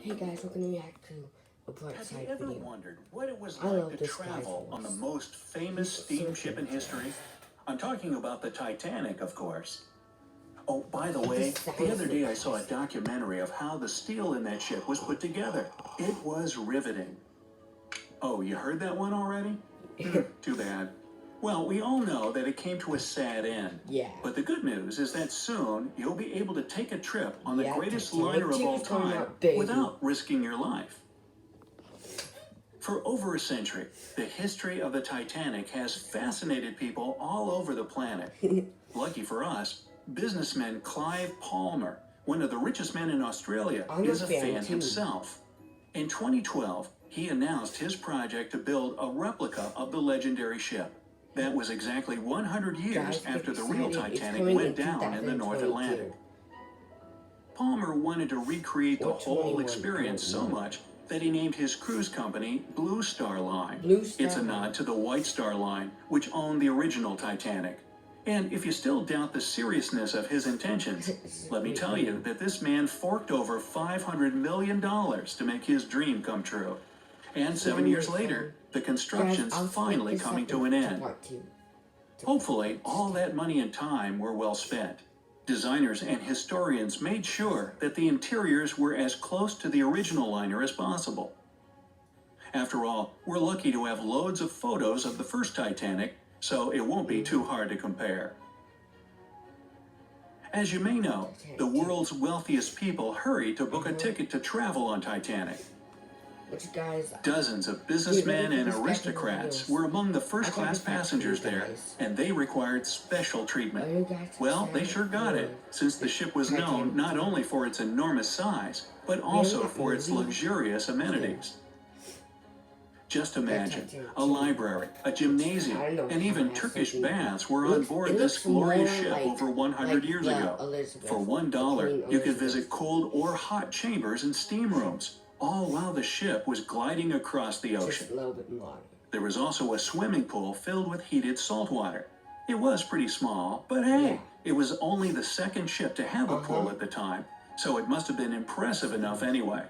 Hey guys, we're gonna react to a Brightside Have video. you ever wondered what it was like to travel on the most famous steamship in history? I'm talking about the Titanic, of course. Oh, by the way, the other day I saw a documentary of how the steel in that ship was put together. It was riveting. Oh, you heard that one already? Too bad. Well, we all know that it came to a sad end. Yeah. But the good news is that soon you'll be able to take a trip on the greatest liner of all time without risking your life. For over a century, the history of the Titanic has fascinated people all over the planet. Lucky for us, businessman Clive Palmer, one of the richest men in Australia, is a fan himself. In 2012, he announced his project to build a replica of the legendary ship. That was exactly 100 years after the real Titanic went down in the North Atlantic. Palmer wanted to recreate the whole experience so much that he named his cruise company Blue Star Line. It's a nod to the White Star Line, which owned the original Titanic. And if you still doubt the seriousness of his intentions, let me tell you that this man forked over $500 million to make his dream come true. And 7 years later, the construction's finally coming to an end. Hopefully, all that money and time were well spent. Designers and historians made sure that the interiors were as close to the original liner as possible. After all, we're lucky to have loads of photos of the first Titanic, so it won't be too hard to compare. As you may know, the world's wealthiest people hurry to book a ticket to travel on Titanic. Dozens of businessmen and aristocrats were among the first-class passengers there, and they required special treatment. Well, they sure got it, since the ship was known not only for its enormous size, but also for its luxurious amenities. Just imagine, a library, a gymnasium, and even Turkish baths were on board this glorious ship over 100 years ago. For $1, you could visit cold or hot chambers and steam rooms, all while the ship was gliding across the ocean. There was also a swimming pool filled with heated salt water. It was pretty small, but hey, it was only the second ship to have a pool at the time, so it must have been impressive enough anyway.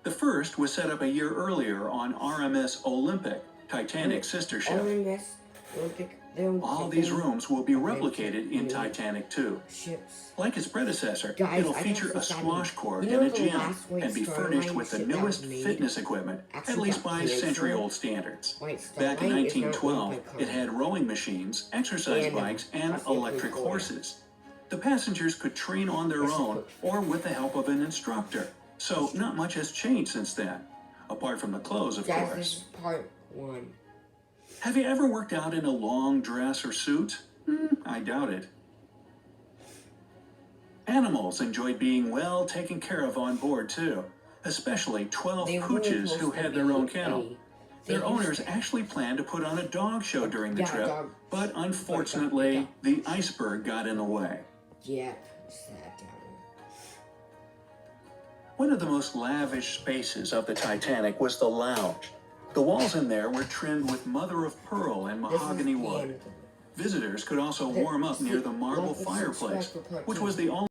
The first was set up a year earlier on RMS Olympic, Titanic's sister ship. All these rooms will be replicated in Titanic 2. Like its predecessor, it'll feature a squash court and a gym, and be furnished with the newest fitness equipment, at least by century-old standards. Back in 1912, it had rowing machines, exercise bikes, and electric horses. The passengers could train on their own or with the help of an instructor. So not much has changed since then, apart from the clothes, of course. This is part 1. Have you ever worked out in a long dress or suit? I doubt it. Animals enjoyed being well taken care of on board, too, especially 12 pooches who had their own kennel. Their owners actually planned to put on a dog show during the trip, but unfortunately, the iceberg got in the way. One of the most lavish spaces of the Titanic was the lounge. The walls in there were trimmed with mother-of-pearl and mahogany wood. Visitors could also warm up near the marble fireplace, which was the only